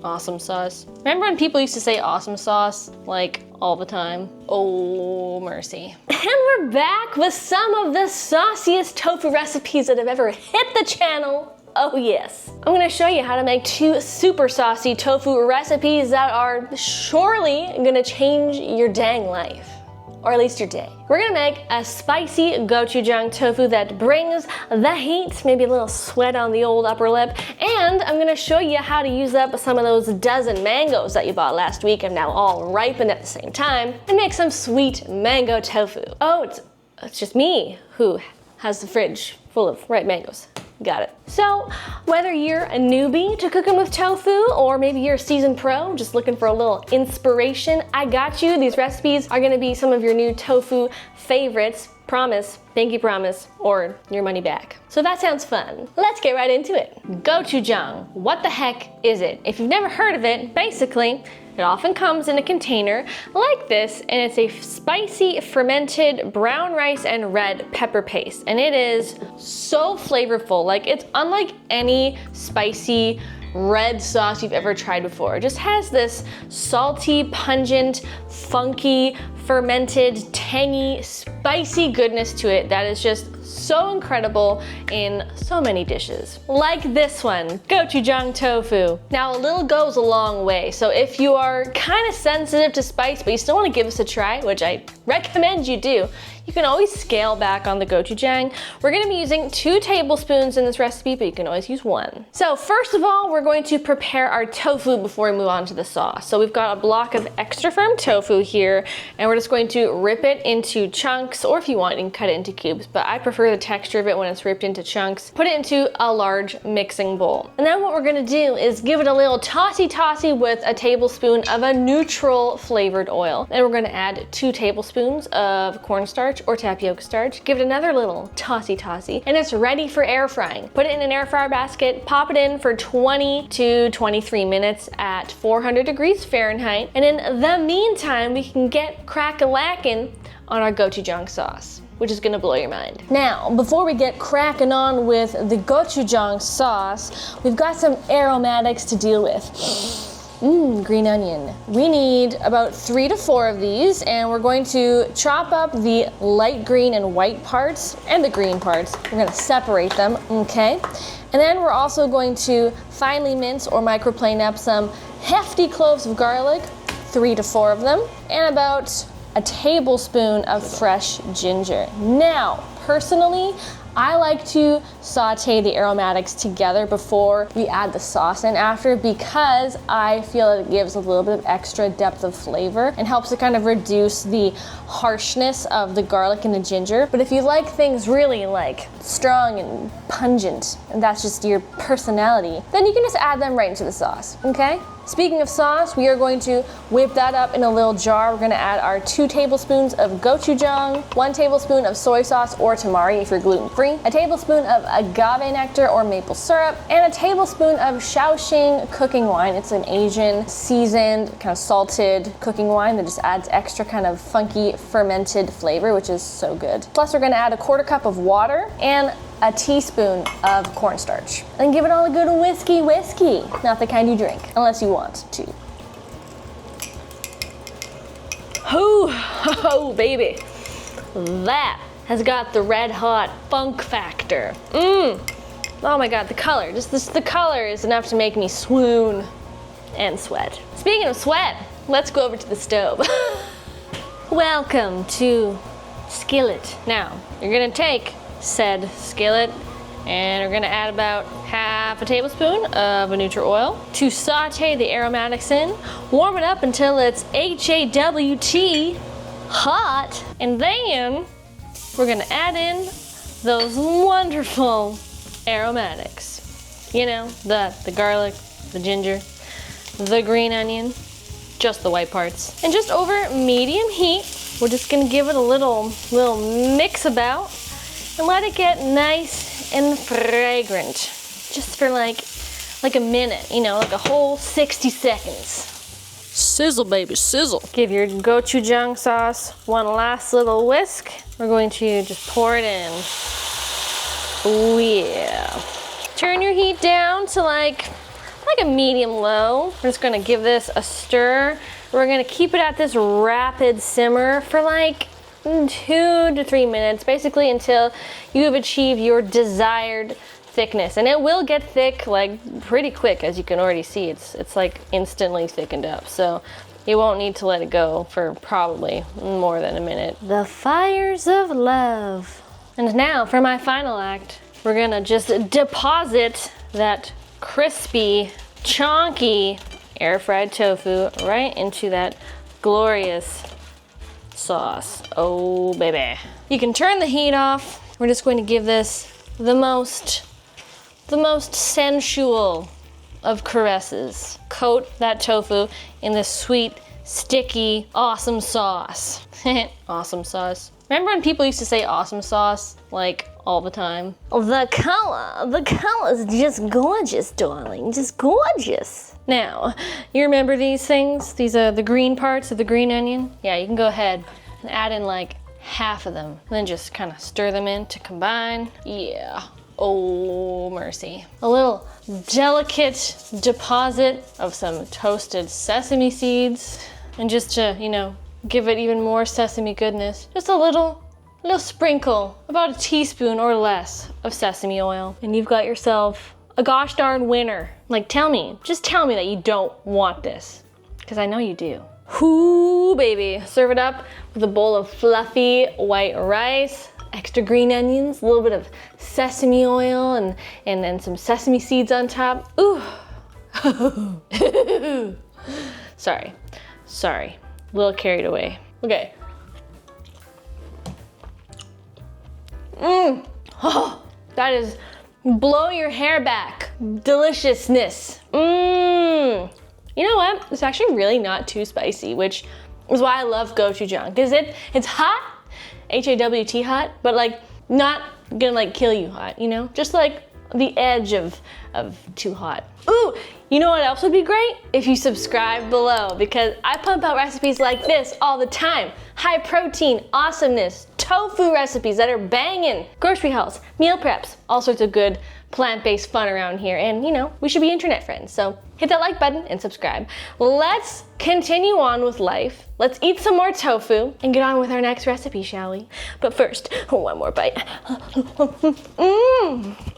Awesome sauce. Remember when people used to say awesome sauce, like all the time? Oh, mercy. And we're back with some of the sauciest tofu recipes that have ever hit the channel. Oh yes. I'm gonna show you how to make 2 super saucy tofu recipes that are surely gonna change your dang life. Or at least your day. We're gonna make a spicy gochujang tofu that brings the heat, maybe a little sweat on the old upper lip, and I'm gonna show you how to use up some of those dozen mangoes that you bought last week and now all ripened at the same time, and make some sweet mango tofu. Oh, it's just me who has the fridge full of ripe mangoes. Got it. So, whether you're a newbie to cooking with tofu, or maybe you're a seasoned pro just looking for a little inspiration, I got you. These recipes are gonna be some of your new tofu favorites. Promise, pinky promise, or your money back. So that sounds fun. Let's get right into it. Gochujang, what the heck is it? If you've never heard of it, basically, it often comes in a container like this, and it's a spicy fermented brown rice and red pepper paste. And it is so flavorful. Like, it's unlike any spicy red sauce you've ever tried before. It just has this salty, pungent, funky, fermented, tangy, spicy goodness to it that is just so incredible in so many dishes. Like this one, gochujang tofu. Now, a little goes a long way, so if you are kind of sensitive to spice but you still want to give this a try, which I recommend you do, you can always scale back on the gochujang. We're gonna be using 2 tablespoons in this recipe, but you can always use 1. So first of all, we're going to prepare our tofu before we move on to the sauce. So we've got a block of extra firm tofu here, and we're just going to rip it into chunks, or if you want, you can cut it into cubes, but I prefer the texture of it when it's ripped into chunks. Put it into a large mixing bowl. And then what we're gonna do is give it a little tossy-tossy with a tablespoon of a neutral flavored oil. Then we're gonna add 2 tablespoons of cornstarch or tapioca starch. Give it another little tossy-tossy, and it's ready for air frying. Put it in an air fryer basket, pop it in for 20 to 23 minutes at 400 degrees Fahrenheit, and in the meantime, we can get crack-a-lackin' on our gochujang sauce, which is gonna blow your mind. Now, before we get cracking on with the gochujang sauce, we've got some aromatics to deal with. Green onion. We need about 3 to 4 of these, and we're going to chop up the light green and white parts and the green parts. We're gonna separate them, okay? And then we're also going to finely mince or microplane up some hefty cloves of garlic, 3 to 4 of them, and about a tablespoon of fresh ginger. Now, personally, I like to saute the aromatics together before we add the sauce in after, because I feel it gives a little bit of extra depth of flavor and helps to kind of reduce the harshness of the garlic and the ginger. But if you like things really like strong and pungent, and that's just your personality, then you can just add them right into the sauce, okay? Speaking of sauce, we are going to whip that up in a little jar. We're gonna add our 2 tablespoons of gochujang, 1 tablespoon of soy sauce or tamari if you're gluten-free, a tablespoon of agave nectar or maple syrup, and a tablespoon of Shaoxing cooking wine. It's an Asian seasoned, kind of salted cooking wine that just adds extra kind of funky fermented flavor, which is so good. Plus, we're gonna add a 1/4 cup of water and a teaspoon of cornstarch. And give it all a good whiskey. Not the kind you drink, unless you want to. Oh, baby. That has got the red hot funk factor. Oh my God, the color. The color is enough to make me swoon and sweat. Speaking of sweat, let's go over to the stove. Welcome to skillet. Now, you're gonna take said skillet, and we're gonna add about 1/2 tablespoon of a neutral oil to saute the aromatics in. Warm it up until it's HAWT hot, and then we're gonna add in those wonderful aromatics. You know, the garlic, the ginger, the green onion, just the white parts. And just over medium heat, we're just gonna give it a little mix about and let it get nice and fragrant, just for like a minute, you know, like a whole 60 seconds. Sizzle, baby, sizzle. Give your gochujang sauce one last little whisk. We're going to just pour it in. Oh yeah. Turn your heat down to like like a medium low. We're just gonna give this a stir. We're gonna keep it at this rapid simmer for like 2 to 3 minutes, basically until you have achieved your desired thickness. And it will get thick like pretty quick, as you can already see. It's like instantly thickened up. So you won't need to let it go for probably more than a minute. The fires of love. And now for my final act, we're gonna just deposit that crispy, chunky air fried tofu right into that glorious sauce. Oh baby. You can turn the heat off. We're just going to give this the most sensual of caresses. Coat that tofu in this sweet, sticky, awesome sauce. Awesome sauce. Remember when people used to say awesome sauce like all the time? The color is just gorgeous, darling, just gorgeous. Now, you remember these things? These are the green parts of the green onion? Yeah, you can go ahead and add in like half of them, and then just kind of stir them in to combine. Yeah. Oh, mercy. A little delicate deposit of some toasted sesame seeds. And just to, you know, give it even more sesame goodness, just a little sprinkle, about a teaspoon or less of sesame oil. And you've got yourself a gosh darn winner. Like, just tell me that you don't want this, because I know you do. Whoo, baby. Serve it up with a bowl of fluffy white rice, extra green onions, a little bit of sesame oil, and some sesame seeds on top. Ooh. Sorry. A little carried away. Okay. Oh, that is blow your hair back deliciousness. You know what? It's actually really not too spicy, which is why I love gochujang, because it's hot, H-A-W-T hot, but like not gonna like kill you hot, you know? Just like the edge of too hot. Ooh, you know what else would be great? If you subscribe below, because I pump out recipes like this all the time. High protein, awesomeness, tofu recipes that are banging, grocery hauls, meal preps, all sorts of good plant-based fun around here. And you know, we should be internet friends. So hit that like button and subscribe. Let's continue on with life. Let's eat some more tofu and get on with our next recipe, shall we? But first, one more bite.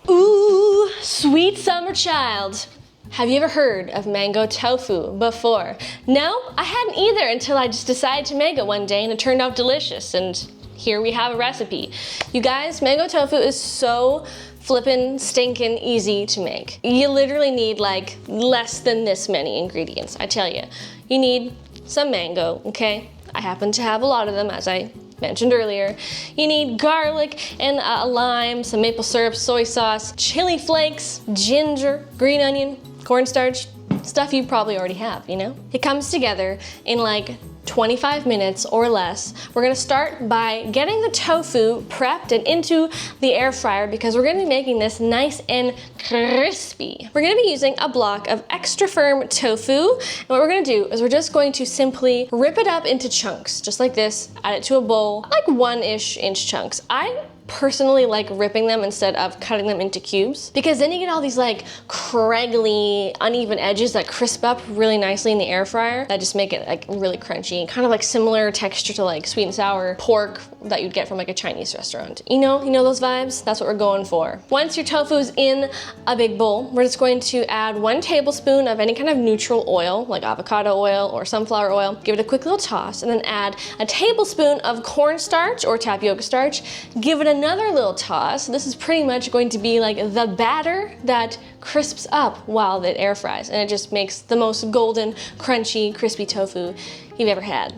Ooh, sweet summer child. Have you ever heard of mango tofu before? No, I hadn't either until I just decided to make it one day and it turned out delicious, and here we have a recipe. You guys, mango tofu is so flippin' stinkin' easy to make. You literally need like less than this many ingredients, I tell you. You need some mango, okay? I happen to have a lot of them, as I mentioned earlier. You need garlic and a lime, some maple syrup, soy sauce, chili flakes, ginger, green onion, cornstarch, stuff you probably already have, you know? It comes together in like 25 minutes or less. We're gonna start by getting the tofu prepped and into the air fryer, because we're gonna be making this nice and crispy. We're gonna be using a block of extra firm tofu, and what we're gonna do is we're just going to simply rip it up into chunks, just like this, add it to a bowl, like 1-ish inch chunks. I personally like ripping them instead of cutting them into cubes, because then you get all these like craggly, uneven edges that crisp up really nicely in the air fryer that just make it like really crunchy, kind of like similar texture to like sweet and sour pork that you'd get from like a Chinese restaurant. You know those vibes? That's what we're going for. Once your tofu is in a big bowl, we're just going to add 1 tablespoon of any kind of neutral oil, like avocado oil or sunflower oil. Give it a quick little toss, and then add a tablespoon of cornstarch or tapioca starch. Give it another little toss. This is pretty much going to be like the batter that crisps up while it air fries, and it just makes the most golden, crunchy, crispy tofu you've ever had.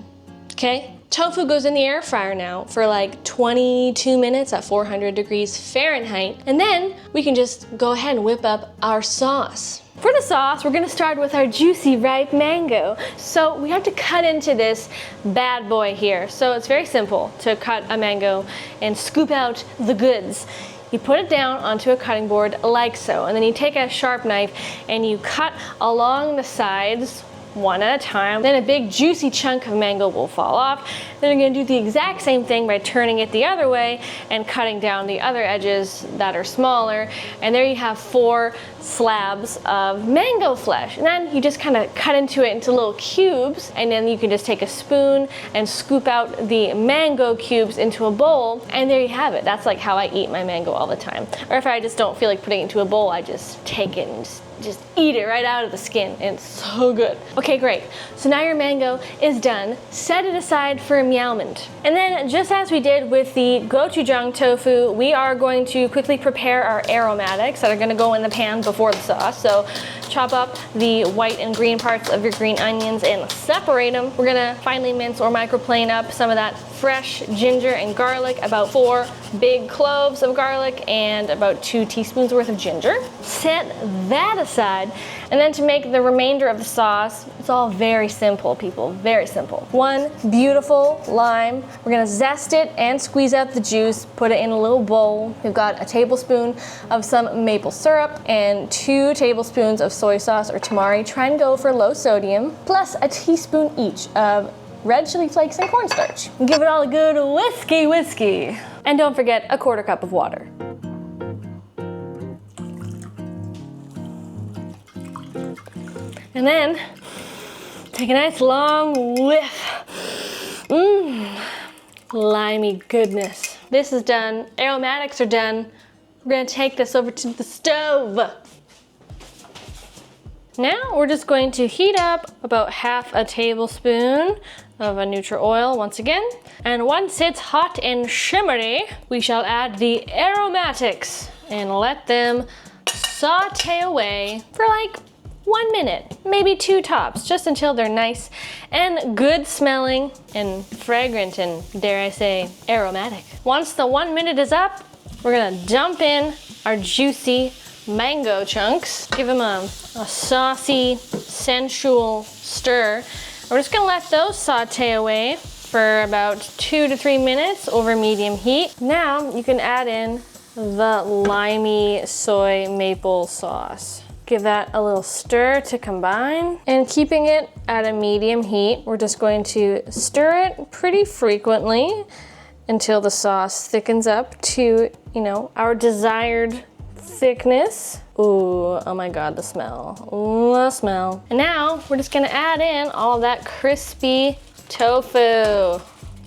Okay? Tofu goes in the air fryer now for like 22 minutes at 400 degrees Fahrenheit, and then we can just go ahead and whip up our sauce. For the sauce, we're gonna start with our juicy ripe mango. So we have to cut into this bad boy here. So it's very simple to cut a mango and scoop out the goods. You put it down onto a cutting board like so, and then you take a sharp knife and you cut along the sides one at a time. Then a big juicy chunk of mango will fall off. Then you're gonna do the exact same thing by turning it the other way and cutting down the other edges that are smaller. And there you have 4 slabs of mango flesh. And then you just kind of cut into little cubes, and then you can just take a spoon and scoop out the mango cubes into a bowl, and there you have it. That's like how I eat my mango all the time. Or if I just don't feel like putting it into a bowl, I just take it and just eat it right out of the skin, and it's so good. Okay, great. So now your mango is done. Set it aside for a meowment. And then just as we did with the gochujang tofu, we are going to quickly prepare our aromatics that are gonna go in the pan before the sauce. So chop up the white and green parts of your green onions and separate them. We're gonna finely mince or microplane up some of that fresh ginger and garlic, about 4 big cloves of garlic and about 2 teaspoons worth of ginger. Set that aside, and then to make the remainder of the sauce, it's all very simple, people, very simple. 1 beautiful lime. We're gonna zest it and squeeze out the juice, put it in a little bowl. We've got a tablespoon of some maple syrup and 2 tablespoons of soy sauce or tamari. Try and go for low sodium, plus a teaspoon each of red chili flakes and cornstarch. Give it all a good whiskey. And don't forget a 1/4 cup of water. And then take a nice long whiff. Limey goodness. This is done. Aromatics are done. We're gonna take this over to the stove. Now we're just going to heat up about 1/2 a tablespoon of a neutral oil once again. And once it's hot and shimmery, we shall add the aromatics and let them saute away for like 1 minute, maybe 2 tops, just until they're nice and good smelling and fragrant and, dare I say, aromatic. Once the 1 minute is up, we're gonna dump in our juicy mango chunks. Give them a saucy, sensual stir. We're just gonna let those saute away for about 2 to 3 minutes over medium heat. Now you can add in the limey soy maple sauce. Give that a little stir to combine, and keeping it at a medium heat, we're just going to stir it pretty frequently until the sauce thickens up to, our desired thickness. Ooh, oh my God, the smell. Ooh, the smell. And now we're just gonna add in all that crispy tofu.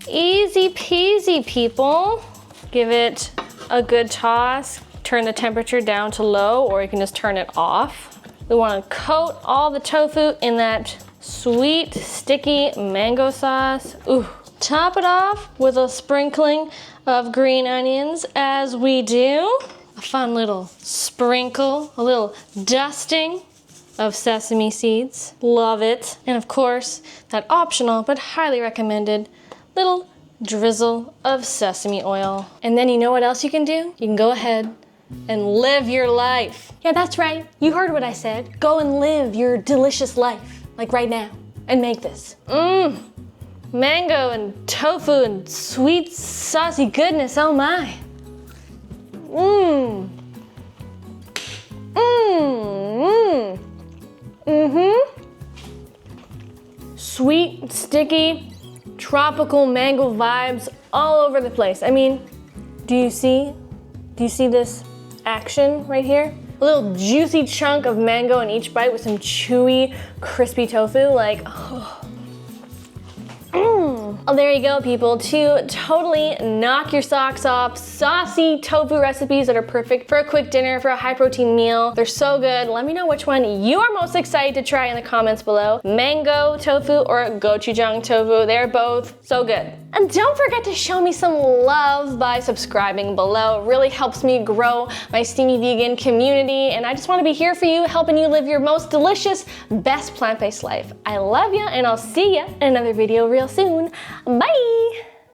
Easy peasy, people. Give it a good toss. Turn the temperature down to low, or you can just turn it off. We wanna coat all the tofu in that sweet, sticky mango sauce. Ooh. Top it off with a sprinkling of green onions, as we do. A fun little sprinkle, a little dusting of sesame seeds. Love it. And of course, that optional but highly recommended little drizzle of sesame oil. And then you know what else you can do? You can go ahead and live your life. Yeah, that's right. You heard what I said. Go and live your delicious life, like right now, and make this. Mango and tofu and sweet, saucy goodness, oh my. Sweet, sticky, tropical mango vibes all over the place. I mean, do you see this action right here? A little juicy chunk of mango in each bite with some chewy, crispy tofu, like, oh. Oh, there you go, people. 2 totally knock your socks off saucy tofu recipes that are perfect for a quick dinner, for a high protein meal. They're so good. Let me know which one you are most excited to try in the comments below. Mango tofu or gochujang tofu. They're both so good. And don't forget to show me some love by subscribing below. It really helps me grow my Steamy Vegan community, and I just want to be here for you, helping you live your most delicious, best plant-based life. I love you, and I'll see you in another video real soon. Bye!